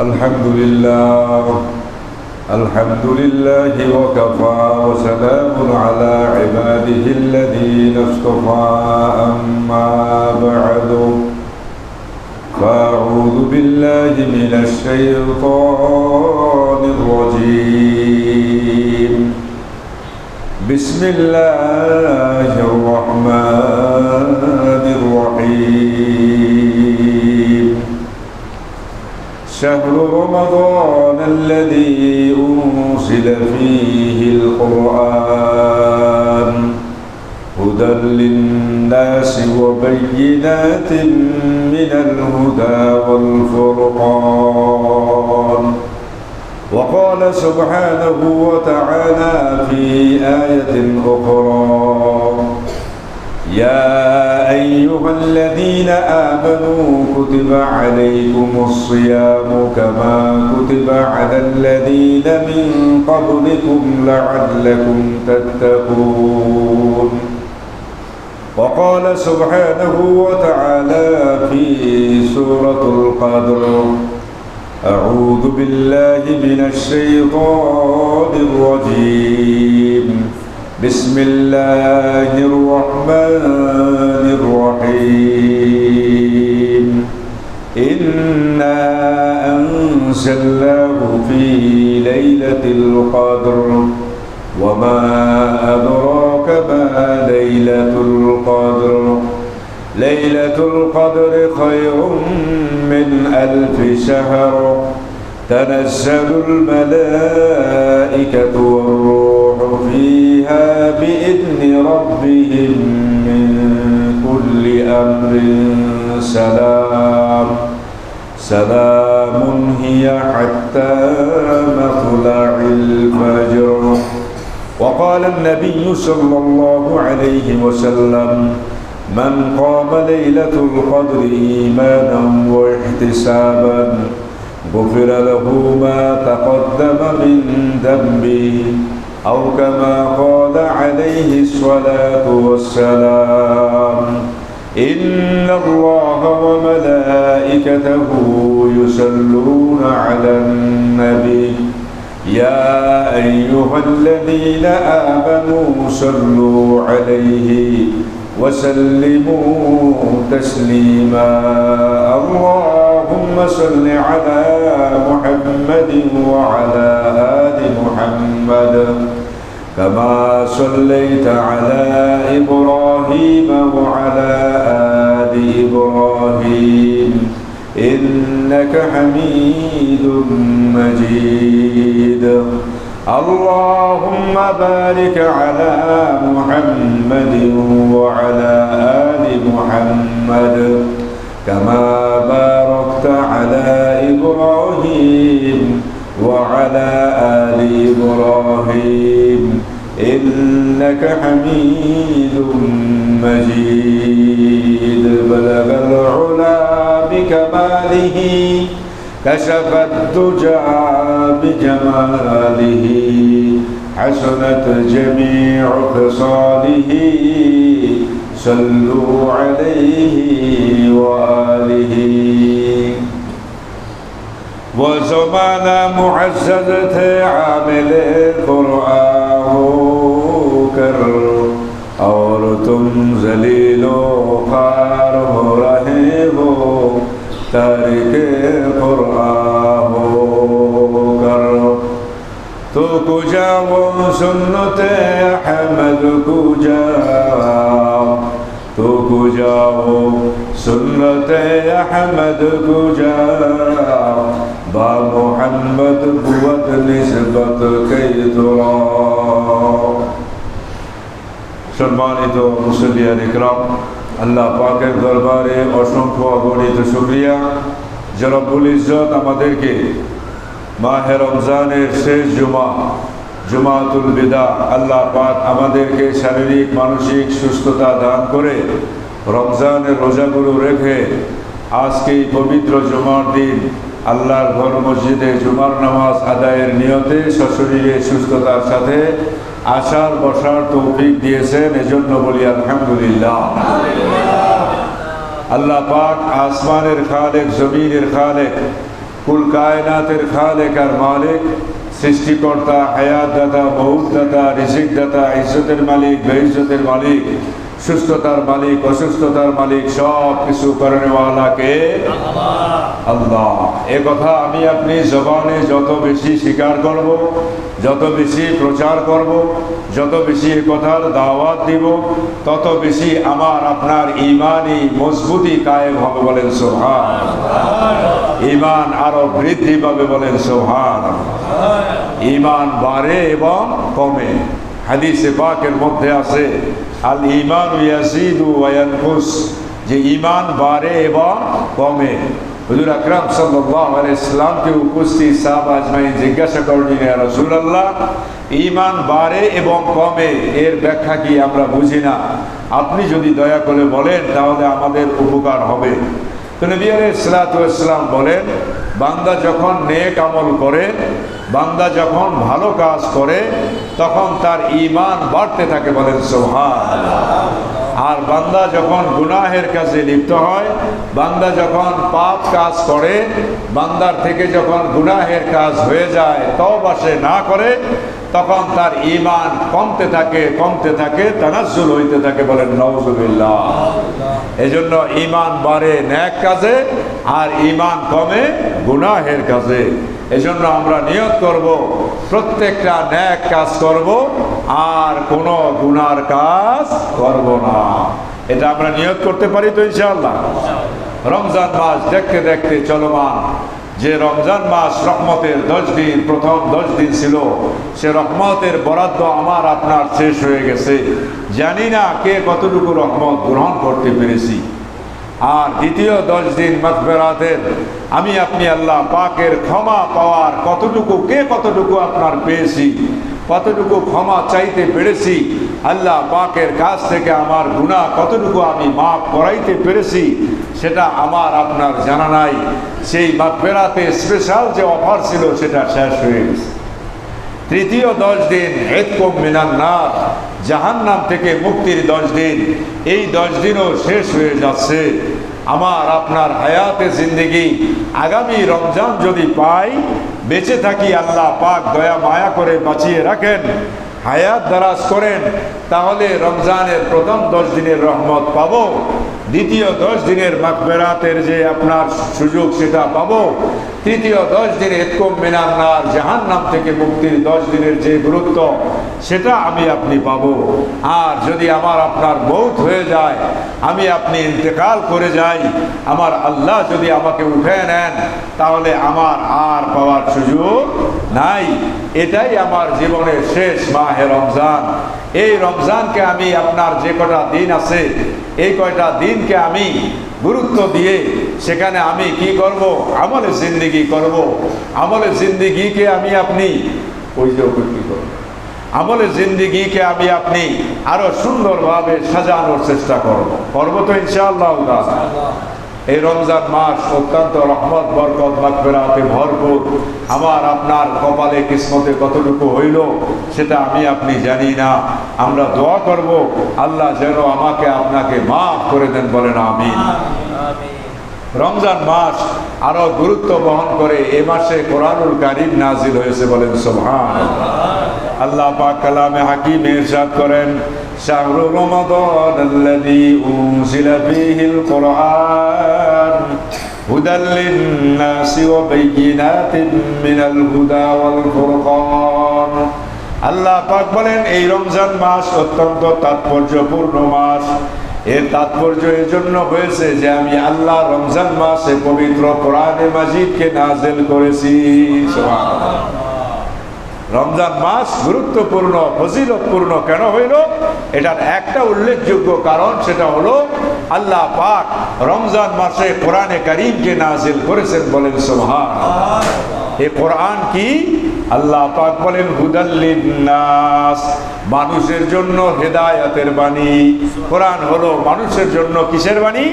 الحمد لله وكفى وسلام على عباده الذين اصطفى أما بعد فأعوذ بالله من الشيطان الرجيم بسم الله الرحمن الرحيم شهر رمضان الذي أنزل فيه القرآن هدى للناس وبينات من الهدى والفرقان. وقال سبحانه وتعالى في آية أخرى يا أيها الذين آمنوا كتب عليكم الصيام كما كتب على الذين من قبلكم لعلكم تتقون. وقال سبحانه وتعالى في سورة القدر أعوذ بالله من الشيطان الرجيم بسم الله الرحمن الرحيم إنا أنزلناه في ليلة القدر وما أدراك ما ليلة القدر ليلة القدر خير من 1000 شهر تنزل الملائكة والروح فيها بإذن ربهم من كل أمر سلام هي حتى مطلع الفجر. وقال النبي صلى الله عليه وسلم من قام ليلة القدر إيمانا واحتسابا غفر له ما تقدم من ذنبه أو كما قال عليه الصلاة والسلام إن الله وملائكته يصلون على النبي يا أيها الذين آمنوا صلوا عليه وسلموا تسليما. اللهم صل على محمد وعلى آل محمد كما صليت على إبراهيم وعلى آل إبراهيم إنك حميد مجيد. اللهم بارك على محمد وعلى آل محمد كما باركت على إبراهيم وعلى آل إبراهيم إنك حميد مجيد. بلغ العلا بكماله كشف الدجى بجماله حسنت جميع خصاله صلوا عليه وآله. वो ज़माना मुअज़्ज़ज़ थे आमिल कुरान होकर और तुम ज़लीलो ख़ार हो रहे हो तारिके कुरान होकर. तो कुजा वो सुन्नते अहमद कुजा तो कुजा वो सुन्नते अहमद कुजा बा मुहम्मद बुवत निस्बत कई तुरा. সম্মানিত মুসল্লিয়ান ইকরাম, আল্লাহ পাকের দরবারে অসংখ্য অগণিত শুকরিয়া যে রব্বুল ইজ্জত আমাদেরকে মাহে রমজানের শেষ জুমাতুল বিদা আল্লাহ পাক আমাদেরকে শারীরিক মানসিক সুস্থতা দান করে রমজানের রোজাগুলো রেখে আজকে পবিত্র জুমার দিন আল্লাহর ঘর মসজিদে জুমার নামাজ আদায়ের নিয়তে সশরীরে সুস্থতার সাথে আসার বসার তৌফিক দিয়েছেন, এজন্য বলি আলহামদুলিল্লাহ। আল্লাহ পাক আসমানের খালেক, জমিনের খালেক, কুল কায়নাতের খালেক আর মালিক, সৃষ্টিকর্তা, হায়াত দাতা, মৌত দাতা, রিজিক দাতা, ইজ্জতের মালিক, বেইজ্জতের মালিক, সুস্থতার মালিক, অসুস্থতার মালিক, সব কিছু করেনওয়ালাকে আল্লাহ। এ কথা আমি আপনি জবানে যত বেশি স্বীকার করব, যত বেশি প্রচার করব, যত বেশি এ কথার দাওয়াত দিব, তত বেশি আমার আপনার ইমানি মজবুতি কায়েম হবে। বলেন সুবহানাল্লাহ। ইমান আরো বৃদ্ধি পাবে। বলেন সুবহানাল্লাহ। ইমান বাড়ে এবং কমে। হাদিসে পাকের মধ্যে আছে আল ঈমানু ইয়াজিদু ওয়া ইয়ানকুস, যে ঈমান বাড়ে এবং কমে। হুজুর আকরাম সাল্লাল্লাহু আলাইহি সাল্লামকে উপস্থিত সাহাবা আজমাইন জিজ্ঞাসা করলেন, ইয়া রাসূলুল্লাহ, ঈমান বাড়ে এবং কমে এর ব্যাখ্যা কি? আমরা বুঝি না, আপনি যদি দয়া করে বলেন তাহলে আমাদের উপকার হবে। তো নবী আলাইহিস সালাতু ওয়াস সালাম বলেন, বান্দা যখন নেক আমল করে, বান্দা যখন ভালো কাজ করে, তখন তার ঈমান বাড়তে থাকে। বলেন সুবহানাল্লাহ। আর বান্দা যখন গুনাহের কাজে লিপ্ত হয়, বান্দা যখন পাপ কাজ করে, বান্দার থেকে যখন গুনাহের কাজ হয়ে যায়, তওবা সে না করে, তখন তার ঈমান কমতে থাকে, কমতে থাকে, তানাজ্জুল হইতে থাকে। বলেন নাউযুবিল্লাহ। এজন্য ঈমান বাড়ে নেক কাজে আর ঈমান কমে গুনাহের কাজে। এজন্য আমরা নিয়ত করব প্রত্যেকটা নেক কাজ করব আর কোনো গুনার কাজ করব না। এটা আমরা নিয়ত করতে পারি তো ইনশাআল্লাহ। রমজান মাস দেখতে দেখতে চলমান। যে রমজান মাস রহমতের 10 দিন, প্রথম 10 দিন ছিল, সে রহমতের বরাদ্দ আমার আপনার শেষ হয়ে গেছে। জানি না কে কতটুকু রহমত গ্রহণ করতে পেরেছি। আর দ্বিতীয় 10 দিন মাগফিরাতের আমি আপনি আল্লাহ পাকের ক্ষমা পাওয়ার কে কতটুকু আপনার পেয়েছি, কতটুকু ক্ষমা চাইতে পেরেছি, আল্লাহ পাকের কাছ থেকে আমার গুনাহ কতটুকু আমি মাফ করাইতে পেরেছি, সেটা আমার আপনার জানা নাই। সেই মাগফিরাতে স্পেশাল যে অফার ছিল সেটা শেষ হয়ে গেছে। তৃতীয় 10 দিন ইতকুম মিনান নার, জাহান্নাম থেকে মুক্তির 10 দিন, এই 10 দিনও শেষ হয়ে যাচ্ছে। আমার আপনার হায়াতে জিন্দেগি আগামী রমজান যদি পাই, বেঁচে থাকি, আল্লাহ পাক দয়া মায়া করে বাঁচিয়ে রাখেন, হায়াত দারাজ করেন, তাহলে রমজানের প্রথম 10 দিনের রহমত পাবো, দ্বিতীয় 10 দিনের মাগফিরাতের যে আপনার সুযোগ সেটা পাবো, তৃতীয় 10 দিনে ইতকুম মিনান নার, জাহান্নাম থেকে মুক্তির 10 দিনের যে গুরুত্ব সেটা আমি আপনি পাবো। আর যদি আমার আপনার মৌত হয়ে যায়, আমি আপনি ইন্তেকাল করে যাই, আমার আল্লাহ যদি আমাকে উঠে নেন, তাহলে আমার আর পাওয়ার সুযোগ নাই। এটাই আমার জীবনের শেষ মাহে রমজান। এই রমজানকে আমি আপনার যে কটা দিন আছে, এই কয়টা দিনকে আমি গুরুত্ব দিয়ে সেখানে আমি কি করব? আমলে জিন্দেগি করব। আমলে জিন্দেগিকে আমি আপনি কি করব? আমলে জিন্দেগিকে আমি আপনি আরো সুন্দরভাবে সাজানোর চেষ্টা করব তো ইনশাআল্লাহ। এই রমজান মাস অত্যন্ত রহমত, বরকত, মাগফিরাতে ভরপুর। আমার আপনার কপালে কিসমতে কতটুকু হইল সেটা আমি আপনি জানি না। আমরা দোয়া করব আল্লাহ যেন আমাকে আপনাকে মাফ করে দেন। বলেন আমিন। রমজান মাস আরো গুরুত্ব বহন করে। এ মাসে কোরআনুল কারীম নাজিল হয়েছে। বলেন সুবহানাল্লাহ। আল্লাহ পাক কালামে হাকিমে ইরশাদ করেন, শাহরু রমাদান আল্লাযী উনজিলা ফীহিল কুরআন হুদাল লিন-নাসি ওয়া বায়্যিনাতিন মিনাল হুদা ওয়াল ফুরকান। আল্লাহ পাক বলেন, এই রমজান মাস অত্যন্ত তাৎপর্যপূর্ণ মাস। এর তাৎপর্য এই জন্য হয়েছে যে আমি আল্লাহ রমজান মাসে পবিত্র কোরআনে মাজিদকে নাযিল করেছি। সুবহানাল্লাহ। রমজান মাস গুরুত্বপূর্ণ, ফজিলতপূর্ণ কেন হইল? এটার একটা উল্লেখযোগ্য কারণ, সেটা হলো আল্লাহ পাক রমজান মাসে কোরআনে কারীমকে নাযিল করেছেন। বলেন সুবহানাল্লাহ। এই কোরআন কি? আল্লাহ পাক বলেন হুদাল লিন-নাস, মানুষের জন্য হেদায়েতের বাণী। কোরআন হলো মানুষের জন্য কিসের বাণী?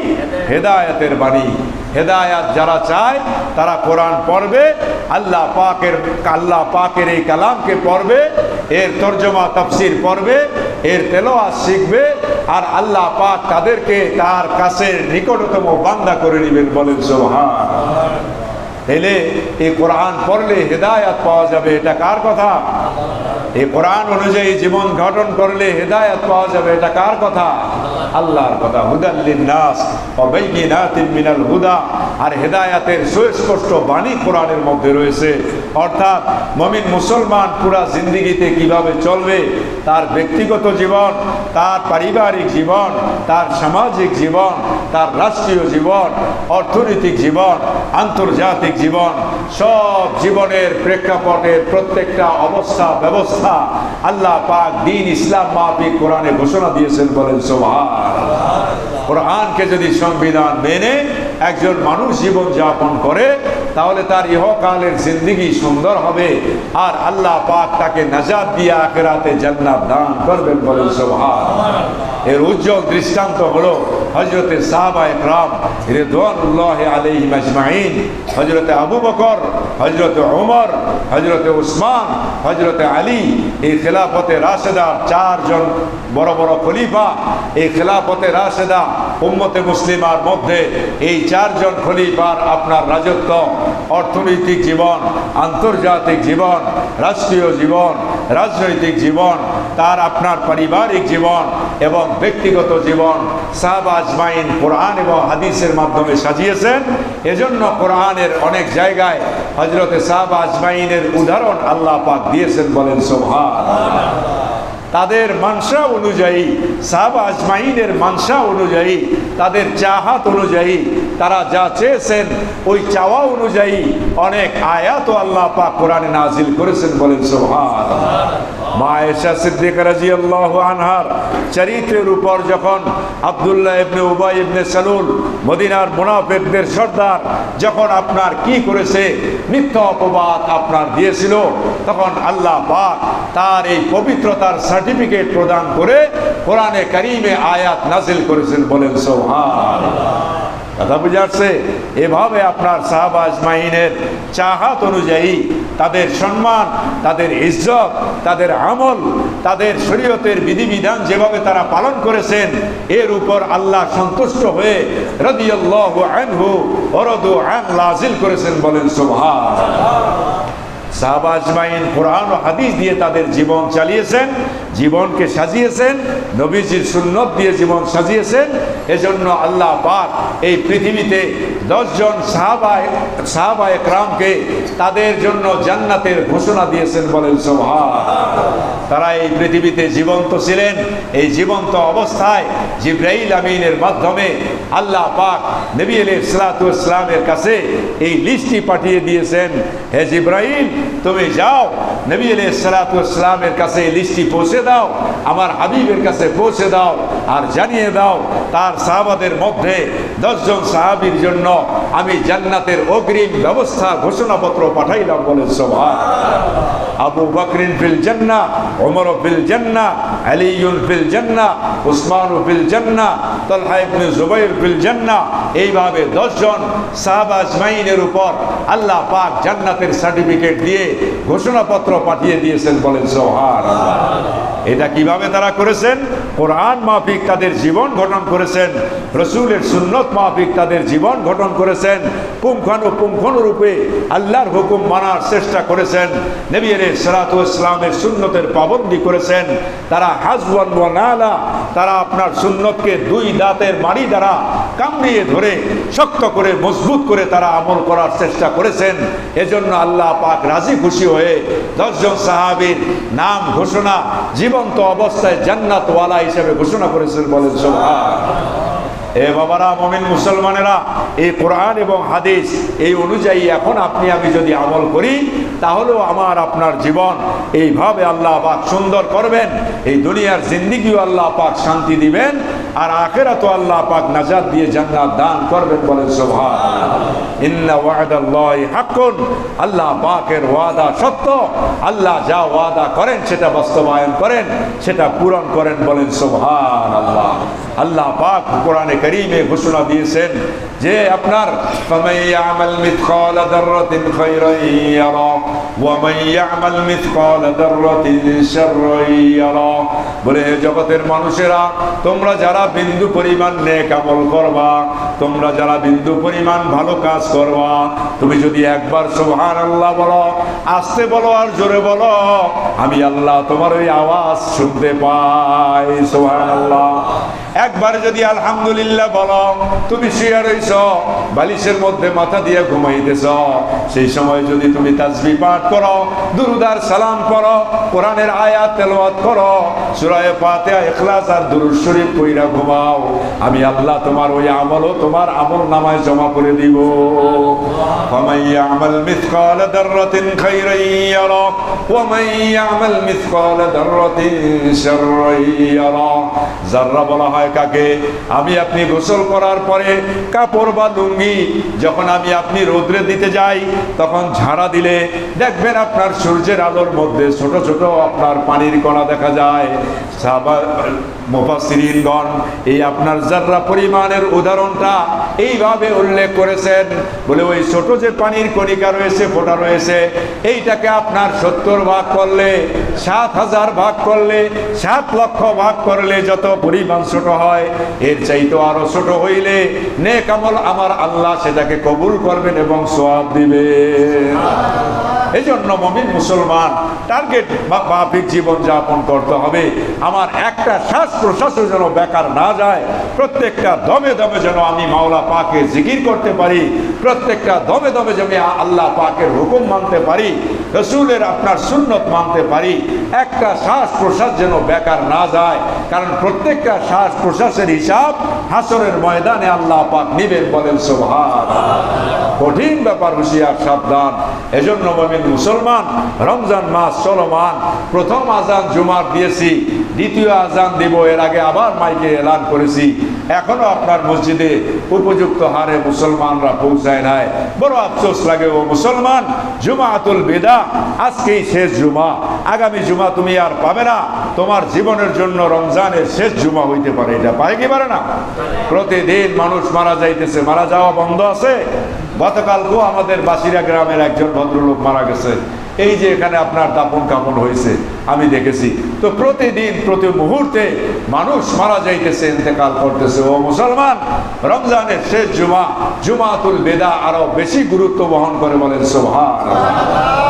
হেদায়েতের বাণী। হেদায়েত যারা চায় তারা কোরআন পড়বে, আল্লাহ পাকের এই কালামকে পড়বে, এর তরজমা তাফসীর পড়বে, এর তেলাওয়াত শিখবে, আর আল্লাহ পাক তাদেরকে তার কাছে নিকটতম বান্দা করে নেবেন। বলেন সুবহানাল্লাহ। তাহলে এই কোরআন পড়লে হেদায়াত পাওয়া যাবে, এটা কার কথা? এই কোরআন অনুযায়ী জীবন গঠন করলে হেদায়াত পাওয়া যাবে, এটা কার কথা? আল্লাহর কথা। হুদাল লিন্নাস ওয়া বাইয়িনাতিন মিনাল হুদা, আর হেদায়াতের সুস্পষ্ট বাণী কোরআনের মধ্যে রয়েছে। অর্থাৎ মুমিন মুসলমান পুরা জিন্দেগিতে কিভাবে চলবে, তার ব্যক্তিগত জীবন, তার পারিবারিক জীবন, তার সামাজিক জীবন, তার রাষ্ট্রীয় জীবন, অর্থনৈতিক জীবন, আন্তর্জাতিক জীবন, সব জীবনের প্রেক্ষাপটের প্রত্যেকটা অবস্থা ব্যবস্থা আল্লাহ পাক দ্বীন ইসলাম মাফিক কোরআনে ঘোষণা দিয়েছেন। বলেন সুবহানাল্লাহ। কোরআনকে যদি সংবিধান মেনে একজন মানুষ জীবন যাপন করে, তাহলে তার ইহকালের জিন্দেগি সুন্দর হবে, আর আল্লাহ পাক তাকে নাজাত দিয়ে আখিরাতে জান্নাত দান করবেন। বলেন সুবহানাল্লাহ। এর উজ্জ্বল দৃষ্টান্ত হলো হযরতে সাহাবায়ে কেরাম রিদওয়ানুল্লাহি আলাইহিম আজমাইন, হযরতে আবু বকর, হযরতে ওমর, হযরতে উসমান, হযরতে আলী। এই খেলাফতে রাশেদা, চারজন বড় বড় খলিফা। এই খেলাফতে রাশেদা উম্মতে মুসলিমার মধ্যে এই চারজন খলিফার আপনার রাজত্ব, অর্থনৈতিক জীবন, আন্তর্জাতিক জীবন, রাষ্ট্রীয় জীবন, রাজনৈতিক জীবন, তার আপনার পারিবারিক জীবন এবং ব্যক্তিগত জীবন সাহাবা আজমাইন কোরআন এবং হাদিসের মাধ্যমে সাজিয়েছেন। এজন্য কোরআনের অনেক জায়গায় হযরতে সাহাবা আজমাইনের উদাহরণ আল্লাহ পাক দিয়েছেন। বলেন সুবহানাল্লাহ। তাদের মানসা অনুযায়ী, সাহাবা আজমাইনের মানসা অনুযায়ী, তাদের চাহাত অনুযায়ী, তারা যা চেয়েছেন ওই চাওয়া অনুযায়ী অনেক আয়াত আল্লাহ পাক কোরআনে নাজিল করেছেন। বলেন সুবহানাল্লাহ। মা আয়েশা সিদ্দিকা রাদিয়াল্লাহু আনহার চরিত্রের উপর যখন আব্দুল্লাহ ইবনে উবাই ইবনে সালুল, মদিনার মুনাফিকদের সর্দার, যখন আপনার কি করেছে, মিথ্যা অপবাদ আপনার দিয়েছিল, তখন আল্লাহ পাক তার এই পবিত্রতার সার্টিফিকেট প্রদান করে কোরআনে কারীমে আয়াত নাজিল করেছেন। বলেন সুবহানাল্লাহ। কথা বুঝাচ্ছে? এভাবে আপনার সাহাবা আজমাইনের চাহাত অনুযায়ী তাদের সম্মান, তাদের ইজ্জত, তাদের আমল, তাদের শরীয়তের বিধিবিধান যেভাবে তারা পালন করেছেন, এর উপর আল্লাহ সন্তুষ্ট হয়ে রাদিয়াল্লাহু আনহু ওয়া রাদু আন নাজিল করেছেন। বলেন সুবহানাল্লাহ। সাহাবা আজমাইন কোরআন ও হাদিস দিয়ে তাদের জীবন চালিয়েছেন, জীবনকে সাজিয়েছেন, নবীজির সুন্নত দিয়ে জীবন সাজিয়েছেন। এজন্য আল্লাহ পাক এই পৃথিবীতে 10 জন সাহাবায়ে কেরামকে তাদের জন্য জান্নাতের ঘোষণা দিয়েছেন। বলেন সুবহানাল্লাহ। তারা এই পৃথিবীতে জীবন্ত ছিলেন। এই জীবন্ত অবস্থায় জিবরাইল আমিনের মাধ্যমে আল্লাহ পাক নবী আলাইহিস সালাতু ওয়াস সালামের কাছে এই লিস্টটি পাঠিয়ে দিয়েছেন। হে জিবরাইল, তুমি যাও নবী আলাইহিস সালাতু ওয়াস সালামের কাছে এই লিস্টটি পৌঁছে দাও, আমার হাবিবের কাছে পৌঁছে দাও, আর জানিয়ে দাও তার সাহাবাদের মধ্যে 10 জন সাহাবীর জন্য আমি জান্নাতের অগ্রিম ব্যবস্থা ঘোষণাপত্র পাঠাইলাম। বলেন সুবহানাল্লাহ। আবু বকরিন ফিল জান্নাহ, ওমর ফিল জান্নাহ, আলীউন ফিল জান্নাহ, উসমান ফিল জান্নাহ, তালহা ইবনে জুবাইর ফিল জান্নাহ। এইভাবে 10 জন সাহাবা আজমাইনের উপর আল্লাহ পাক জান্নাতের সার্টিফিকেট দিয়ে ঘোষণাপত্র পাঠিয়ে দিয়েছেন। বলেন সুবহানাল্লাহ। এটা কিভাবে তারা করেছেন? কোরআন মাফিক তাদের জীবন গঠন করেছেন, রসুলের সুন্নত মাফিক তাদের জীবন গঠন করেছেন, পুঙ্খানুপুঙ্খানুরূপে আল্লাহর হুকুম মানার চেষ্টা করেছেন, নবী আলাইহিস সালাতু ওয়াস সালামের সুন্নতের পাবন্দি করেছেন। তারা হাজওয়ান ওয়া নালা, তারা আপনার সুন্নতকে 2 দাঁতের মাড়ি দ্বারা কামড়িয়ে ধরে শক্ত করে মজবুত করে তারা আমল করার চেষ্টা করেছেন। এজন্য আল্লাহ পাক রাজি খুশি হয়ে 10 জন সাহাবীর নাম ঘোষণা জীবন্ত অবস্থায় জান্নাতওয়ালা হিসেবে ঘোষণা করেছেন। বলেন সুবহানাল্লাহ। এ বাবারা, মুমিন মুসলমানেরা, এই কোরআন এবং হাদিস এই অনুযায়ী এখন আপনি আমি যদি আমল করি, তাহলেও আমার আপনার জীবন এইভাবে আল্লাহ পাক সুন্দর করবেন। এই দুনিয়ার জিন্দেগিও আল্লাহ পাক শান্তি দিবেন, আর আখিরাতেও আল্লাহ পাক নাজাত দিয়ে জান্নাত দান করবেন। বলেন সুবহানাল্লাহ। ইন্না ওয়াদাল্লাহি হাক্কুন, আল্লাহ পাকের ওয়াদা সত্য। আল্লাহ যা ওয়াদা করেন সেটা বাস্তবায়ন করেন, সেটা পূরণ করেন। বলেন সুবহানাল্লাহ। আল্লাহ পাক কোরআনে কারীমে ঘোষণা দিয়েছেন যে আপনার ফামান ইয়ামাল মিথকালা দাররাতিন খায়রান ইয়ারা ওয়া মান ইয়ামাল মিথকালা দাররাতিন শাররান ইয়ারা। বলে হে জগতের মানুষেরা, তোমরা যারা বিন্দু পরিমাণ নেক আমল করবা, তোমরা যারা বিন্দু পরিমাণ ভালো কাজ করবা, তুমি যদি একবার সুবহানাল্লাহ বলো, আস্তে বলো আর জোরে বলো, আমি আল্লাহ তোমার ওই আওয়াজ শুনতে পাই। সুবহানাল্লাহ। একবার যদি আলহামদুলিল্লাহ বলো, তুমি শুয়ে রইছ, বালিশের মধ্যে মাথা দিয়ে ঘুমাইতেছ, সেই সময় যদি তুমি তাসবিহ পাঠ করো, দুরূদ আর সালাম পড়ো, কোরআনের আয়াত তেলাওয়াত করো, সূরা ফাতিহা, ইখলাস আর দুরূদ শরীফ পড়া ঘুমাও, আমি আল্লাহ তোমার ওই আমলও তোমার আমল নামায় জমা করে দিব। ফামান ইয়ামাল মিথকালা দাররাতিন খায়রান ইয়ারা ওয়া মান ইয়ামাল মিথকালা দাররাতিন শাররান ইয়ারা। যাররা বলা হয় কাকে? আমি আপনি গোসল করার পরে কাপড় বা লুঙ্গি যখন আমি আপনি রোদ্রে দিতে যাই, তখন ঝাড়া দিলে দেখবেন আপনার সূর্যের আলোর মধ্যে ছোট ছোট আপনার পানির কণা দেখা যায়। সাহাবা মুফাসসিরিনগণ এই আপনার যাররা পরিমাণের উদাহরণটা এইভাবে উল্লেখ করেছেন, বলে ওই ছোট যে পানির কণিকা রয়েছে, ফোঁটা রয়েছে, এইটাকে আপনার 70 ভাগ করলে, 7000 ভাগ করলে, 7 লক্ষ ভাগ করলে যত পরিমাণ ছোট হয়, এর চাইতে আরো ছোট হইলে নেক আমল আমার আল্লাহ সেটাকে কবুল করবেন এবং সওয়াব দিবেন। এই জন্য মুমিন মুসলমান টার্গেট মাফিক জীবন যাপন করতে হবে। আমার একটা শ্বাস প্রশ্বাসও যেন বেকার না যায়, প্রত্যেকটা দমে দমে যেন আমি মাওলা পাকের জিকির করতে পারি, প্রত্যেকটা দমে দমে যেন আল্লাহ পাকের হুকুম মানতে পারি, রাসূলের আপনার সুন্নত মানতে পারি। একটা শ্বাস প্রশ্বাস যেন বেকার না যায়, কারণ প্রত্যেকটা শ্বাস প্রশ্বাসের হিসাব হাসরের ময়দানে আল্লাহ পাক নিবেন। বলেন সুবহানাল্লাহ। কঠিন ব্যাপার, হুঁশিয়ার, সাবধান। এজন্য মুমিন মুসলমান, রমজান মাস চলমান, প্রথম আজান জুমার দিয়েছি, দ্বিতীয় আজান দিব, এর আগে আবার মাইকে এলান করেছি, এখনো আপনার মসজিদে উপযুক্ত হারে মুসলমানরা পৌঁছায় নাই। বড় আফসোস লাগে ও মুসলমান, জুমাতুল বিদা আজকেই শেষ জুমা, আগামী জুমা তুমি আর পাবে না। তোমার জীবনের জন্য রমজানের শেষ জুমা হইতে পারে, এটা পারে কি পারে না? প্রতিদিন মানুষ মারা যাইতেছে, মারা যাওয়া বন্ধ আছে? গতকালকেও আমাদের বাসিরা গ্রামের একজন ভদ্রলোক মারা গেছে, এই যে এখানে আপনার দাপন কাপন হয়েছে, আমি দেখেছি। তো প্রতিদিন প্রতি মুহূর্তে মানুষ মারা যাইতেছে, ইন্তেকাল করতেছে। ও মুসলমান, রমজানের শেষ জুমা, জুমাতুল বিদা আরো বেশি গুরুত্ব বহন করে। বলেন সুবহানাল্লাহ।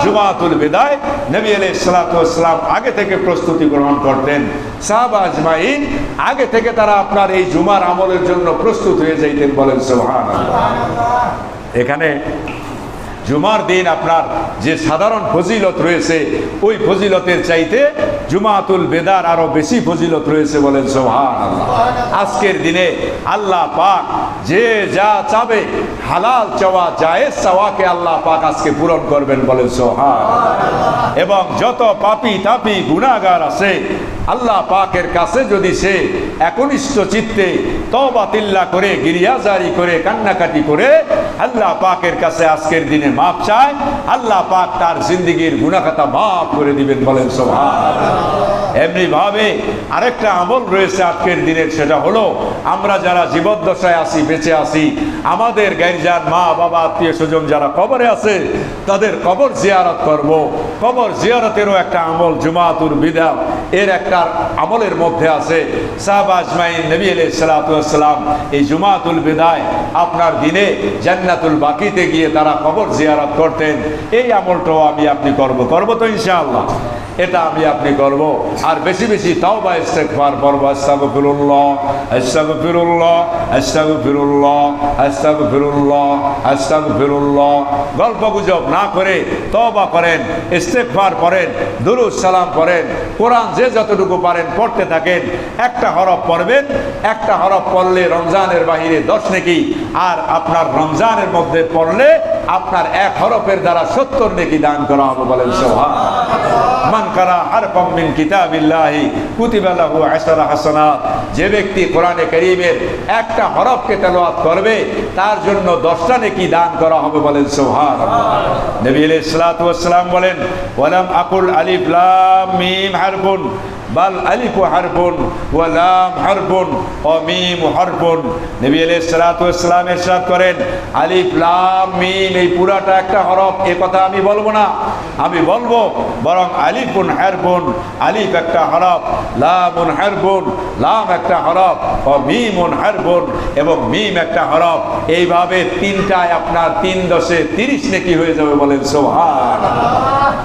জুমাতুল বিদায় নবী আলাইহিস সালাতু ওয়াস সালাম আগে থেকে প্রস্তুতি গ্রহণ করতেন, সাহাবা আজমাইন আগে থেকে তারা আপনার এই জুমার আমলের জন্য প্রস্তুত হয়ে যাইতেন। বলেন সুবহানাল্লাহ। এখানে জুমার দিন আপনার যে সাধারণ ফজিলত রয়েছে, ওই ফজিলতের চাইতে জুমাতুল বিদার আরো বেশি ফজিলত রয়েছে। বলেন সুবহানাল্লাহ। আজকের দিনে আল্লাহ পাক যে যা চাবে, হালাল চাওয়া, জায়েজ চাওয়াকে আল্লাহ পাক আজকে পূরণ করবেন। বলেন সুবহানাল্লাহ। এবং যত পাপী তাপী গুনাহগার আছে, আল্লাহ পাকের কাছে যদি সে একনিষ্ঠ চিত্তে তওবা তিল্লা করে, গিরিয়াজারি করে, কান্নাকাটি করে আল্লাহ পাকের কাছে আজকের দিনে মাপ চায়, আল্লাহ পাক তার জিন্দেগীর গুনাহ খাতা মাফ করে দিবেন। বলেন সুবহানাল্লাহ। এমনি ভাবে আরেকটা আমল রয়েছে আজকের দিনের, সেটা হলো আমরা যারা জীবদ্দশায় আছি, বেঁচে আছি, আমাদের গার্জিয়ান, মা বাবা, আত্মীয় স্বজন যারা কবরে আছে, তাদের কবর জিয়ারত করব। কবর জিয়ারতেরও একটা আমল জুমাতুল বিদা, এর একটা আমলের মধ্যে আছে। সাহাবা আজমাইন নবী আলাইহিস সালাতু ওয়াস সালাম এই জুমাতুল বিদায় আপনার দিনে জান্নাতুল বাকিতে গিয়ে তারা কবর জিয়ারত করতেন। এই আমলটাও আমি আপনি করব তো ইনশাআল্লাহ, এটা আমি আপনি করব। আর বেশি বেশি তাওবা ইস্তেগফার করব। আস্তাগফিরুল্লাহ, আস্তাগফিরুল্লাহ, আস্তাগফিরুল্লাহ, আস্তাগফিরুল্লাহ, আস্তাগফিরুল্লাহ। গল্প গুজব না করে তওবা করেন, ইস্তেগফার করেন, দুরূদ সালাম করেন, কোরআন যে যতটুকু পারেন পড়তে থাকেন। একটা হরফ পড়বেন, একটা হরফ পড়লে রমজানের বাহিরে 10 নেকি, আর আপনার রমজানের মধ্যে পড়লে আপনার এক হরফের দ্বারা 70 নেকি দান করা হবে। বলেন সুবহানাল্লাহ। মান কারা হারফাম মিন কিতাবিল্লাহি কুতিবা লাহু 10 হাসানাত। যে ব্যক্তি কোরআনে কারীমের একটা হরফকে তেলাওয়াত করবে, তার জন্য 10টা নেকি দান করা হবে। বলেন সুবহানাল্লাহ। নবী আলাইহিস সালাতু ওয়াস সালাম বলেন, ওয়ালাম আকুল আলিফ লাম মিম হারফুন বাল আলিফু হারফুন ওয়া লাম হারফুন ওয়া মিম হারফুন। নবী আলাইহিস সালাতু ওয়াস সালাম ইরশাদ করেন, আলিফ লাম মিম এই পুরাটা একটা হরফ, এ কথা আমি বলবো না, আমি বলবো বরং আলিফুন হারফুন, আলিফ একটা হরফ, লামুন হারফুন, লাম একটা হরফ, ও মিমুন হারফুন, এবং মিম একটা হরফ। এইভাবে তিনটায় আপনার 3 × 30 নেকি হয়ে যাবে, বলেন সুবহানাল্লাহ।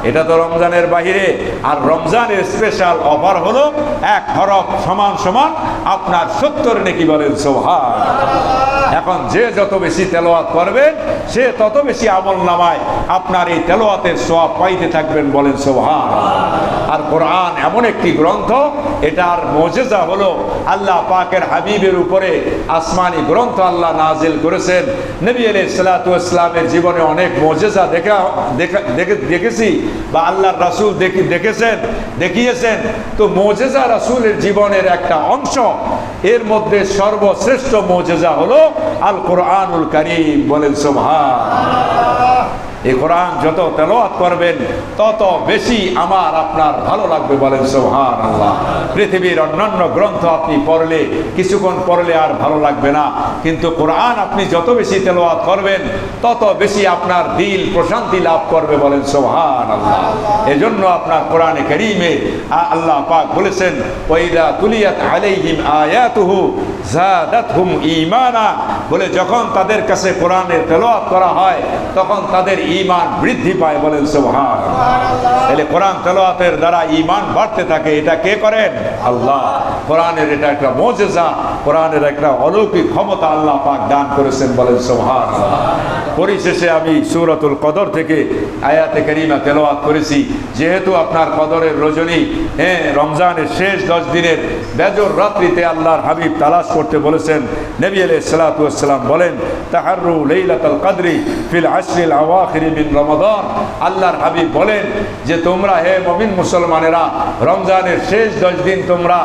এটা তো রমজানের বাহিরে। আর রমজানের স্পেশাল অফার হলো 1 হরফ সমান সমান আপনার 70 নেকি, বলেন সুবহানাল্লাহ। এখন যে যত বেশি তেলাওয়াত করবেন সে তত বেশি আমল নামায় আপনার এই তেলাওয়াতের সওয়াব পাইতে থাকবেন, বলেন সুবহানাল্লাহ। আর কোরআন এমন একটি গ্রন্থ, এটার মুজিজা হলো আল্লাহ পাকের হাবিবের উপরে আসমানি গ্রন্থ আল্লাহ নাজিল করেছেন। নবী আলাইহিস সালাতু ওয়াস সালামের জীবনে অনেক মুজিজা দেখেছি, বা আল্লাহর রাসূল দেখিয়েছেন। তো মুজিজা রাসূলের জীবনের একটা অংশ, এর মধ্যে সর্বশ্রেষ্ঠ মুজিজা হলো আল কোরআনুল কারীম, বলেন সুবহানাল্লাহ। এই কোরআন যত তেলাওয়াত করবেন তত বেশি আমার আপনার ভালো লাগবে, বলেন সুবহানাল্লাহ। পৃথিবীর অন্যান্য গ্রন্থ আপনি পড়লে কিছুক্ষণ পড়লে আর ভালো লাগবে না, কিন্তু কোরআন আপনি যত বেশি তেলাওয়াত করবেন তত বেশি আপনার দিল প্রশান্তি লাভ করবে, বলেন সুবহানাল্লাহ। এজন্য আপনার কোরআনে কারীমে আল্লাহ পাক বলেছেন, ওয়াইদা তুলিয়াত আলাইহিম আয়াতুহু যাদাতহুম ঈমানা, বলে যখন তাদের কাছে কোরআনের তেলাওয়াত করা হয় তখন তাদের ঈমান বৃদ্ধি পায়, বলেন সুবহানাল্লাহ। তাহলে কোরআন তেলাওয়াতের দ্বারা ঈমান বাড়তে থাকে, এটা কে করেন? আল্লাহ। কোরআনের এটা একটা মুজিজা, কোরআনের একটা অলৌকিক ক্ষমতা আল্লাহ পাক দান করেছেন, বলেন সুবহানাল্লাহ। পরিশেষে আমি সূরাতুল কদর থেকে আয়াতে কারিমা তেলাওয়াত করেছি, যেহেতু আপনার কদরের রজনী, রমজানের শেষ 10 দিনের বেজর রাত্রিতে আল্লাহর হাবিব তালাশ করতে বলেছেন। নবী আলাইহিস সালাতু ওয়াস সালাম বলেন, তাহাররু লাইলাতুল কদরি ফিল আশরিল আওয়াখির মিন রমাদান। আল্লাহর হাবিব বলেন যে তোমরা হে মুমিন মুসলমানেরা রমজানের শেষ 10 দিন তোমরা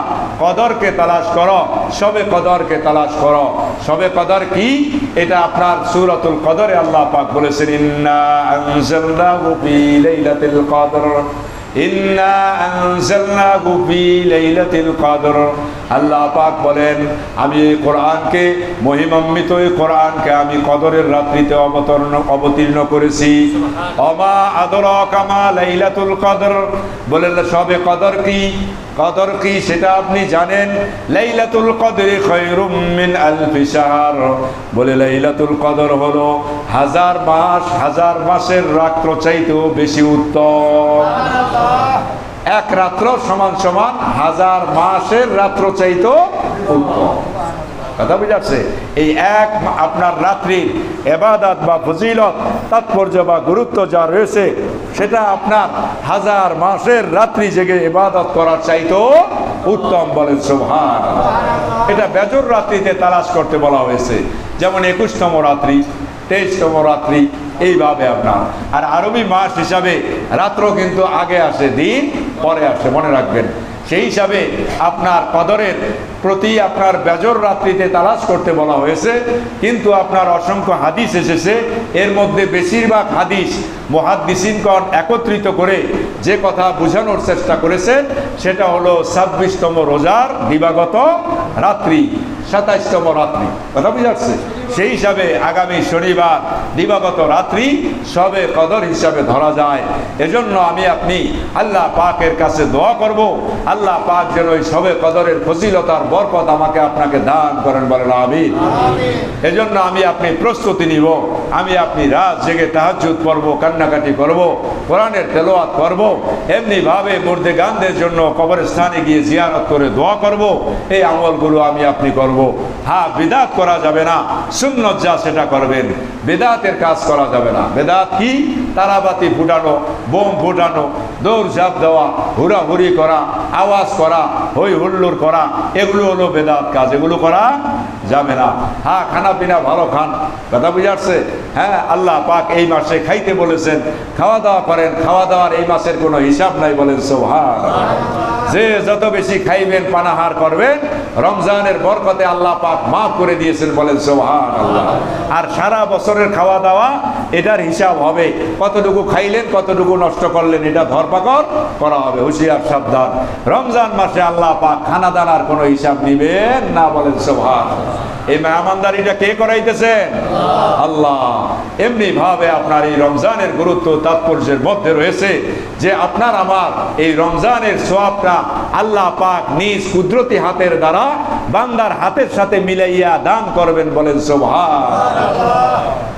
কদরকে তালাশ করো, শবে কদরকে তালাশ করো। শবে কদর কি? এটা আপনার সূরাতুল কদরে আল্লাহ পাক বলেছেন, ইন্না আনজালনাহু ফি লাইলাতিল কদর, ইন্না আনজালনাহু ফি লাইলাতিল কদর। আল্লাহ পাক বলেন, আমি এই কোরআনকে, মহিমান্বিত এই কোরআনকে আমি কদরের রাত্রিতে অবতীর্ণ করেছি। ওমা আদরাকা মা লাইলাতুল কদর, বলেন শবে কদর কি? কদর কি সেটা আপনি জানেন? লাইলাতুল কদরি খায়রুম মিন আলফি শাহর, বলে লাইলাতুল কদর হলো 1000 মাস, 1000 মাসের রাত্র চাইতেও বেশি উত্তম। এক রাত্র সমান সমান 1000 মাসের রাত্র চাইতেও উত্তম। কথা বুঝাচ্ছে? এই এক আপনার রাত্রির ইবাদত বা ফজিলত, তাৎপর্য বা গুরুত্ব যা রয়েছে সেটা আপনার 1000 মাসের রাত্রি জেগে ইবাদত করার চাইতেও উত্তম, বলেন সুবহানাল্লাহ। এটা বেজর রাত্রিতে তালাশ করতে বলা হয়েছে, যেমন 21তম রাত্রি, 23তম রাত্রি, এইভাবে আপনার। আর আরবি মাস হিসাবে রাত্র কিন্তু আগে আসে, দিন পরে আসে, মনে রাখবেন। সেই হিসাবে আপনার কদরের প্রতি আপনার বেজর রাত্রিতে তালাশ করতে বলা হয়েছে। কিন্তু আপনার অসংখ্য হাদিস এসেছে, এর মধ্যে বেশিরভাগ হাদিস মুহাদ্দিসিনগণ একত্রিত করে যে কথা বোঝানোর চেষ্টা করেছেন সেটা হলো 26তম রোজার দিবাগত রাত্রি, 27তম রাত্রি। কথা বুঝাচ্ছে? সেই হিসাবে আগামী শনিবার দিবাগত রাত্রি শবে কদর হিসাবে ধরা যায়। এজন্য আমি আপনি আল্লাহ পাকের কাছে দোয়া করব, আল্লাহ পাক যেন ওই শবে কদরের ফজিলতার বরকত আমাকে আপনাকে দান করেন, বলেন আমিন। এজন্য আমি আপনি প্রস্তুতি নিব, আমি আপনি রাত জেগে তাহাজ্জুদ পড়ব, কান্নাকাটি করব, কোরআনের তেলাওয়াত করব, এমনি ভাবে মুর্দেগানদের জন্য কবরস্থানে গিয়ে জিয়ারত করে দোয়া করব। এই আমলগুলো আমি আপনি করব। হ্যাঁ, বিদআত করা যাবে না, সুন্নত যা সেটা করবেন, বেদাতের কাজ করা যাবে না। বেদাত কি? তারাবাতি ফুটানো, বোম ফুটানো, দৌড় ঝাঁপ দেওয়া, হুড়াহুড়ি করা, আওয়াজ করা, হই হুল্লোড় করা, এগুলো হলো বেদাত কাজ, এগুলো করা যাবে না। হ্যাঁ, খানা পিনা ভালো খান, কথা বুঝাচ্ছে? হ্যাঁ, আল্লাহ পাক এই মাসে খাইতে বলেছেন, খাওয়া দাওয়া করেন, খাওয়া দাওয়ার এই মাসের কোনো হিসাব নাই, বলেন সুবহানাল্লাহ। যে যত বেশি খাইবেন, পানাহার করবেন, রমজানের বরকতে আল্লাহ পাক মাফ করে দিয়েছেন, বলেন সুবহানাল্লাহ। আর সারা বছরের খাওয়া দাওয়া এটার হিসাব হবে, কত কতটুকু খাইলেন, কতটুকু নষ্ট করলেন, এটা ধরপাকড় করা হবে। হুঁশিয়ার সাবধান। রমজান মাসে আল্লাহ পাক খানা দানার কোনো হিসাব নিবেন না, বলেন সুবহানাল্লাহ। এই মেহমানদারিটা কে করাইতেছেন? আল্লাহ। এমনি ভাবে আপনার এই রমজানের গুরুত্ব তাৎপর্যের মধ্যে রয়েছে যে আপনার আমার এই রমজানের সওয়াবটা আল্লাহ পাক নিজ কুদরতি হাতের দ্বারা বান্দার হাতের সাথে মিলাইয়া দান করবেন, বলেন সুবহানাল্লাহ।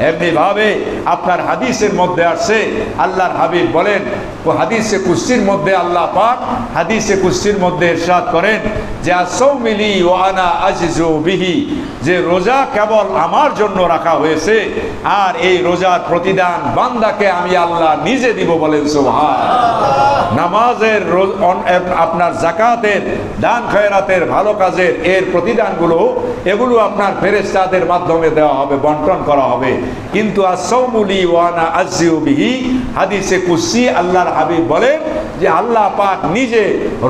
এমনি ভাবে আপনার হাদিসের মধ্যে আসছে, আল্লাহর হাবিব বলেন, ও হাদিসে কুদসির মধ্যে আল্লাহ পাক হাদিসে কুদসির মধ্যে ইরশাদ করেন যে আসাউমিলি ওয়া আনা আজজু বিহি, যে রোজা কেবল আমার জন্য রাখা হয়েছে আর এই রোজার প্রতিদান বান্দাকে আমি আল্লাহ নিজে দিব, বলেন সুবহানাল্লাহ। নামাজের, আপনার যাকাতের, দান খয়রাতের, ভালো কাজের এর প্রতিদানগুলো এগুলো আপনার ফেরেশতাদের মাধ্যমে দেওয়া হবে, বন্টন করা হবে। কিন্তু আসাউমুলি ওয়া আনা আজজু বিহি, হাদিসে কুদসি আল্লাহর হাবিব বলেন যে আল্লাহ পাক নিজে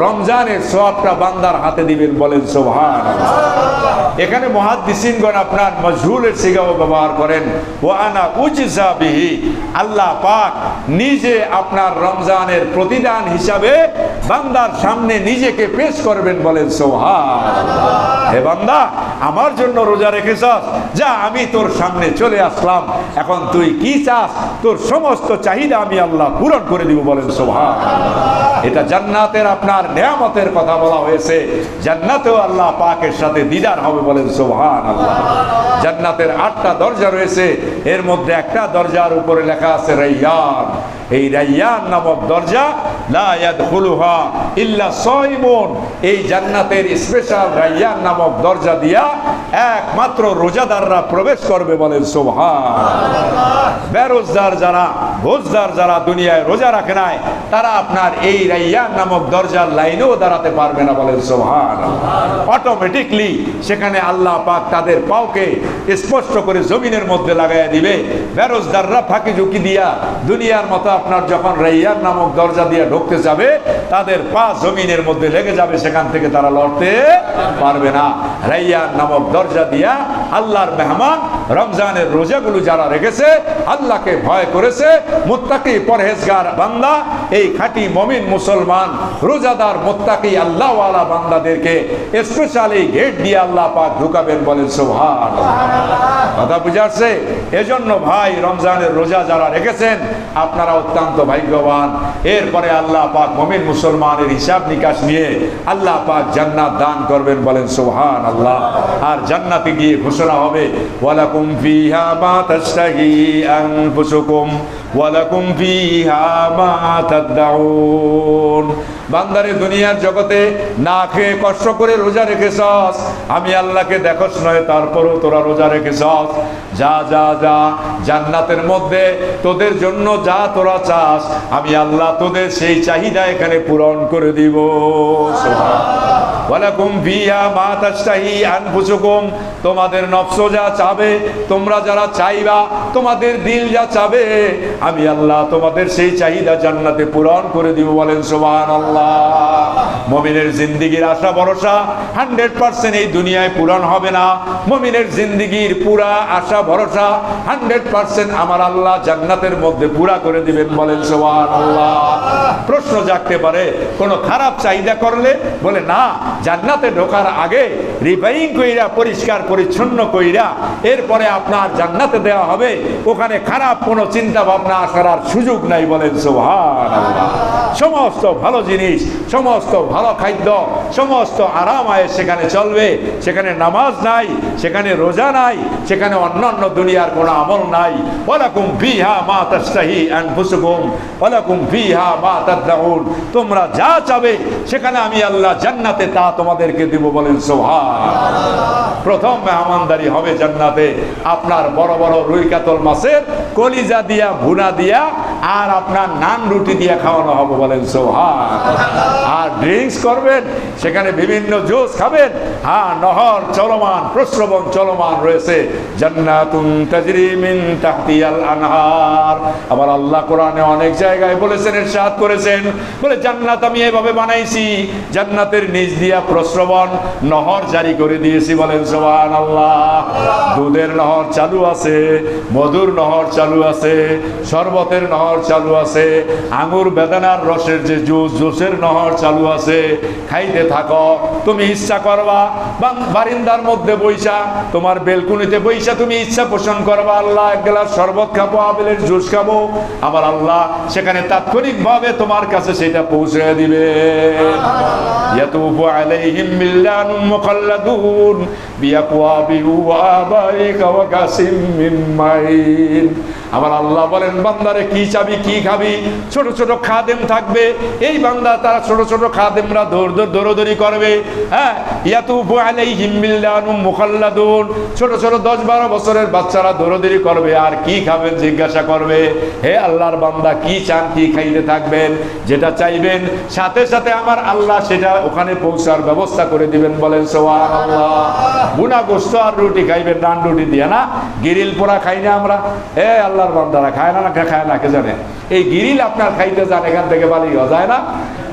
রমজানের সওয়াবটা বান্দার হাতে দিবেন, বলেন সুবহানাল্লাহ। এখানে মুহাদ্দিসিনগণ আপনার মাজহুলের সিগাও ব্যবহার করেন, ওয়া আনা উজজা বিহি, আল্লাহ পাক নিজে আপনার রমজানের প্রতিদান হিসাবে বান্দার সামনে নিজেকে পেশ করবেন, বলেন সুবহানাল্লাহ। হে বান্দা, আমার জন্য রোজা রেখেছস, যা আমি তোর সামনে চলে আসলাম, এখন তুই কি চাস, তোর সমস্ত চাহিদা আমি আল্লাহ পূরণ করে দিব, বলেন সুবহানাল্লাহ। এটা জান্নাতের আপনার নেয়ামতের কথা বলা হয়েছে। জান্নাতেও আল্লাহ পাকের সাথে দিদার হবে, বলেন সুবহানাল্লাহ। জান্নাতের 8টা দরজা রয়েছে, এর মধ্যে একটা দরজার উপরে লেখা আছে রাইয়ান। এই রাইয়ান নামক দরজা লা ইয়াদখুলুহা ইল্লা সাইমুন, এই জান্নাতের স্পেশাল রাইয়ান নামক দরজা দিয়া একমাত্র রোজাদাররা প্রবেশ করবে, বলেন সুবহানাল্লাহ। বেরোজগার যারা, ভোজদার যারা দুনিয়ায় রোজা রাখে নাই, তারা আপনার এই রাইয়ান নামক দরজার লাইনেও দাঁড়াতে পারবে না, বলেন সুবহানাল্লাহ। অটোমেটিকলি সেখানে আল্লাহ পাক তাদের পাওকে স্পষ্ট করে জমিনের মধ্যে লাগাইয়া দিবে। বেরোজগাররা ফাঁকি ঝুঁকি দিয়া দুনিয়ার মতো আপনার যখন রাইয়ান নামক দরজা দিয়ে ঢুকতে যাবে, তাদের পা জমিনের মধ্যে লেগে যাবে, সেখান থেকে তারা লড়তে পারবে না। রাইয়ান নামক দরজা দিয়া আল্লাহর মেহমান রমজানের রোজাগুলো যারা রেখেছে, আল্লাহকে ভয় করেছে, মুত্তাকি পরহেজগার বান্দা, এই খাঁটি মুমিন মুসলমান রোজাদার মুত্তাকি আল্লাহওয়ালা বান্দাদেরকে স্পেশালি গেট দিয়ে আল্লাহ পাক ঢুকাবেন, বলেন সুবহানাল্লাহ। কথা বুঝাচ্ছে? এজন্য ভাই, রমজানের রোজা যারা রেখেছেন আপনারা অত্যন্ত ভাগ্যবান। এরপরে আল্লাহ পাক মুমিন মুসলমানের হিসাব নিকাশ নিয়ে আল্লাহ পাক জান্নাত দান করবেন, বলেন সুবহানাল্লাহ। আর জান্নাতে গিয়ে ঘোষণা হবে, ওয়ালাকুম ফিহা মা তাশতাহি আনফুসুকুম ওয়ালাকুম ফিহা মা তাদউন। বান্দারে, দুনিয়ার জগতে না খেয়ে কষ্ট করে রোজা রেখেছস, আমি আল্লাহকে দেখোস নয়, তারপরেও তোরা রোজা রেখেছস। যা যা যা, জান্নাতের মধ্যে তোদের জন্য যা তোরা চাস, আমি আল্লাহ তোদের সেই চাহিদা এখানে পূরণ করে দিব। ওয়ালাকুম ফিহা মা তাশতাহি আনফুসুকুম, তোমাদের নফস যা চাবে, তোমরা যারা চাইবা, তোমাদের দিল যা চাবে, আমি আল্লাহ তোমাদের সেই চাহিদা জান্নাতে পূরণ করে দিব, বলেন সুবহানাল্লাহ। মুমিনের জিন্দেগীর আশা ভরসা 100% এই দুনিয়ায় পূরণ হবে না। মুমিনের জিন্দেগীর পুরা আশা ভরসা 100% আমার আল্লাহ জান্নাতের মধ্যে পুরা করে দিবেন, বলেন সুবহানাল্লাহ। প্রশ্ন জাগতে পারে, কোন খারাপ চাহিদা করলে? বলে না, জান্নাতে ঢোকার আগে রিফাইং কইরা, পরিষ্কার পরিচ্ছন্ন কইরা এরপরে আপনার জান্নাতে দেওয়া হবে। ওখানে খারাপ কোনো চিন্তা ভাবনা আসার আর সুযোগ নাই, বলেন সুবহানাল্লাহ। সমস্ত ভালো জিনিস, সমস্ত ভালো খাদ্য, সমস্ত আরাম আয়েশ সেখানে চলবে। সেখানে নামাজ নাই, সেখানে রোজা নাই, সেখানে অন্যান্য দুনিয়ার কোনো আমল নাই। ওয়ালাকুম ফিহা মা তাশতাহি আনফুসুকুম ওয়ালাকুম ফিহা মা তাদউন, তোমরা যা চাবে সেখানে আমি আল্লাহ জান্নাতে তা তোমাদেরকে দিব, বলেন সুবহানাল্লাহ। প্রথম মেহমানদারি হবে জান্নাতে আপনার বড় বড় রুই কাতল মাছের কলিজা দিয়া, ভুনা দিয়া, আর আপনার নান রুটি দিয়া খাওয়ানো হবে, বলেন সুবহানাল্লাহ। আর ড্রিঙ্কস করবেন সেখানে বিভিন্ন জুস খাবেন। হ্যাঁ, নহর চলমান, প্রস্রবণ চলমান রয়েছে। জান্নাতুন তাজরি মিন তাহতিয়াল আনহার। আমার আল্লাহ কোরআনে অনেক জায়গায় বলেছেন, ইরশাদ করেছেন, বলে জান্নাত আমি এভাবে বানাইছি, জান্নাতের নিচ দিয়া প্রস্রবণ নহর জারি করে দিয়েছি। বলেন সুবহানাল্লাহ। দুধের নহর চালু আছে, মধুর নহর চালু আছে, শরবতের নহর চালু আছে, আঙ্গুর বেদানার রসের যে জুস, জুসের নহর চালু আছে। খাইতে থাকো। তুমি ইচ্ছা করবা বারিন্দার মধ্যে বইসা, তোমার বেলকুনিতে বইসা তুমি ইচ্ছা পোষণ করবা, আল্লাহ এক গ্লাস শরবত খাবো, আপেলের জুস খাবো, আমার আল্লাহ সেখানে তাৎক্ষণিকভাবে তোমার কাছে সেটা পৌঁছে দিবে। ইয়াতুফু আলাইহিম বিলদানুম মুখাল্লাদুন বিআকওয়াবি ওয়া আবাইকা ওয়া কাসিম মিন মাইন। আমার আল্লাহ বলেন, বান্দারে কি চাবি, কি খাবি? ছোট ছোট খাদেম থাকবে। এই বান্দা, তারা ছোট ছোট খাদেমরা দৌড়দৌড়ি করবে। হ্যাঁ, ইয়াতুফু আলাইহিম বিলদানুম মুখাল্লাদুন, ছোট ছোট 10-12 বছরের বাচ্চারা দৌড়দৌড়ি করবে। আর কি খাবেন জিজ্ঞাসা করবে। হে আল্লাহর বান্দা, কি চান, কি খাইতে থাকবেন? যেটা চাইবেন সাথে সাথে আমার আল্লাহ সেটা ওখানে পৌঁছার ব্যবস্থা করে দিবেন। বলেন সুবহানাল্লাহ। বুনা গোশত আর রুটি খাইবেন, রান রুটি দিয়ে না, গিরিল পোড়া খাই না আমরা। হে আল্লাহর বান্দারা, খায় না, খায় না, কে জানে? এই গিরিল আপনার খাইতে যান, এখান থেকে বালিয়ে যায় না।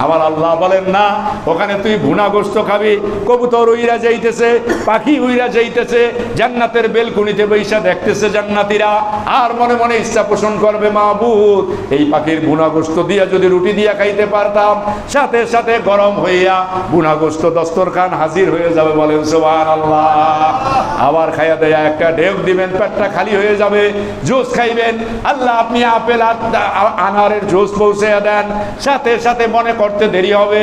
আমার আল্লাহ বলেন না, ওখানে তুই ভুনা গোশত খাবি। কবুতর উইরা যাইতেছে, পাখি উইরা যাইতেছে, জান্নাতের বেলকুনিতে বৈশা দেখতেছে জান্নাতীরা, আর মনে মনে ইচ্ছা পোষণ করবে, মাবুদ এই পাখির ভুনা গোশত দিয়া যদি রুটি দিয়া খাইতে পারতাম, সাথে সাথে গরম হইয়া ভুনা গোশত দস্তরখান হাজির হয়ে যাবে। বলেন সুবহানাল্লাহ। আবার খাইয়া দেয়া একটা ঢেউ দিবেন, পেটটা খালি হয়ে যাবে। জুস খাইবেন, আল্লাহ আপনি আপেল আনারের জুস পৌঁছে দেন, সাথে সাথে মনে করতে দেরি হবে,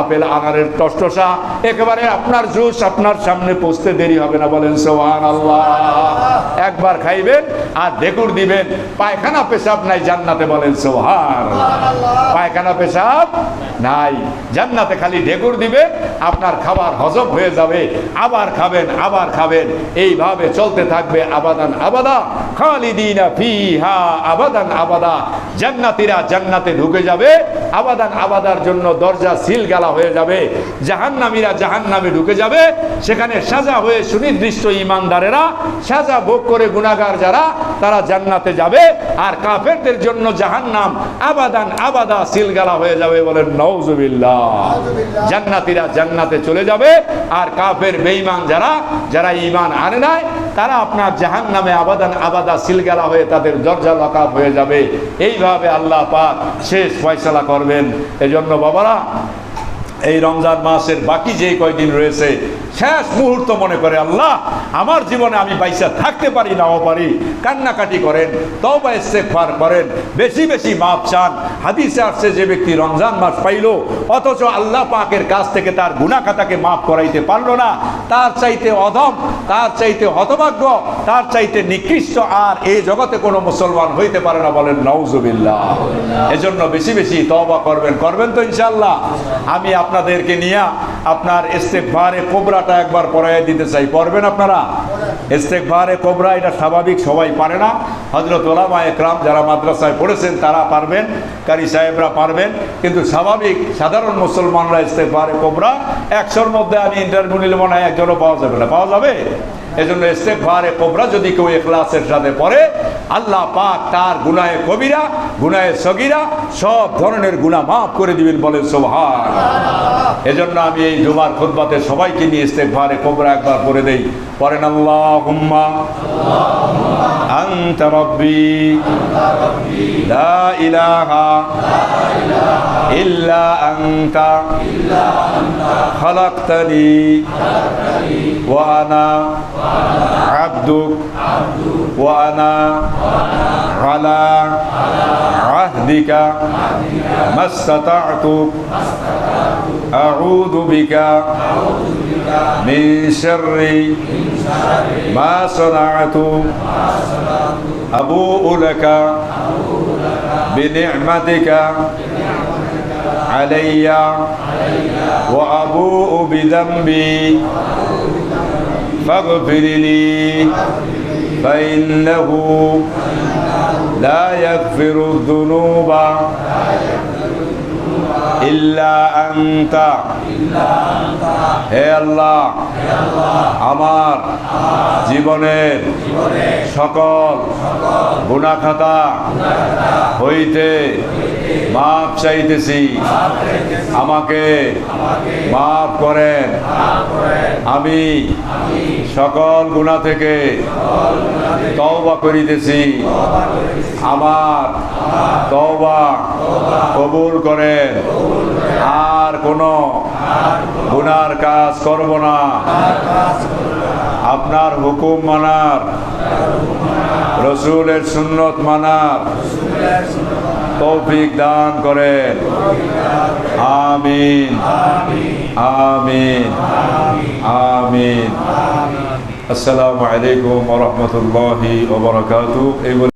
আপেল আনারের টসটসা একেবারে আপনার জুস আপনার সামনে পৌঁছতে দেরি হবে না। বলেন সুবহানাল্লাহ। একবার খাইবেন আর ঢেকুর দিবেন, পায়খানা পেশাব নাই জান্নাতে। বলেন সুবহানাল্লাহ। পায়খানা পেশাব নাই জান্নাতে, খালি ঢেকুর দিবেন, আপনার খাবার হজম হয়ে যাবে, আবার খাবেন, আবার খাবেন, এইভাবে চলতে থাকবে আবাদান আবাদা, খালিদিনা ফিহা আবাদান আবাদা। জান্নাতীরা জান্নাতে ঢুকে যাবে, আবাদান আবাদার জন্য দরজা সিল গালা হয়ে যাবে। জাহান্নামীরা জাহান্নামে ঢুকে যাবে, সেখানে সাজা হয়ে সুনির্দিষ্ট ঈমানদারেরা সাজা ভোগ করে গুনাহগার যারা, তারা জান্নাতে যাবে, আর কাফেরদের জন্য জাহান্নাম আবাদান আবাদা সিল গালা হয়ে যাবে। বলেন নাউজুবিল্লাহ। জান্নাতীরা জান্নাতে চলে যাবে, আর কাফের বেঈমান যারা, যারা ঈমান আনে নাই, তারা আপনার জাহান্নামে আবাদান আবাদা সিলগালা হয়ে তাদের দরজা লকআপ হয়ে যাবে। এইভাবে আল্লাহ পাক শেষ ফয়সালা করবেন। এজন্য বাবারা, এই রমজান মাসের বাকি যে কয়দিন রয়েছে, শেষ মুহূর্ত মনে করে আল্লাহ আমার জীবনে আমি বাইসা থাকতে পারি নাও পারি, কান্নাকাটি করেন, তওবা ইস্তেগফার করেন, বেশি বেশি মাপ চান। হাদিসে আসছে, যে ব্যক্তি রমজান মাস পাইল অথচ আল্লাহ পাকের কাছ থেকে তার গুনাহ খাতাকে মাফ করাইতে পারল না, তার চাইতে অধম, তার চাইতে হতভাগ্য, তার চাইতে নিকৃষ্ট আর এই জগতে কোনো মুসলমান হইতে পারে না। বলেন নাউজুবিল্লাহ। এজন্য বেশি বেশি তওবা করবেন, করবেন তো ইনশাআল্লাহ। আমি আপনাদেরকে নিয়ে আপনার ইস্তেগফারে কোবরাটা একবার পড়াইয়া দিতে চাই, পড়বেন আপনারা? ইস্তেগফারে কোবরা, এটা স্বাভাবিক সবাই পারে না। হযরত উলামায়ে কেরাম যারা মাদ্রাসায় পড়েছেন তারা পারবেন, কারি সাহেবরা পারবেন, কিন্তু স্বাভাবিক সাধারণ মুসলমানরা ইস্তেগফারে কোবরা 100-র মধ্যে আমি ইন্টারভিউ নিলে মনে হয় একজনও পাওয়া যাবে না। পাওয়া যাবে? এজন্য ইস্তেগফারে কোবরা যদি কেউ ইখলাসের সাথে পড়ে, আল্লাহ পাক তার গুনাহে কবিরা, গুনাহে সগীরা, সব ধরনের গুনাহ মাফ করে দিবেন। বলেন সুবহানাল্লাহ। এজন্য আমি এই জুমার খুতবাতে সবাইকে নিয়ে ইস্তেগফারে কোবরা একবার পড়ে দেই। পড়েন আল্লাহুম্মা আনতা রাব্বি লা ইলাহা ইল্লা আনতা খালাকতানি ওয়া আনা আবদুক ওয়া আনা আলা আহদিকা মাসতাতু আউযু বিকা মিন শাররি মা সানাতু আবুউ লাকা বিনি'মাতিকা আলাইয়া ওয়া আবুউ বিযামবি ফাগফির লি ফাইন্নাহু লা ইয়াগফিরু যুনুবা ইল্লা আনতা। হে আল্লাহ, আমার জীবনের সকল গুনাহ খাতা হইতে মাপ চাইতেছি, আমাকে মাফ করেন। আমি সকল গুনাহ থেকে তওবা করিতেছি, আমার তওবা কবুল করেন। আর কোনো গুনার কাজ করব না, আপনার হুকুম মানার, রসুলের সুন্নত মানার তৌফিক দান করেন। আমিন আমিন আমিন। আসসালামু আলাইকুম ওয়া রাহমাতুল্লাহি ওয়া বারাকাতুহু।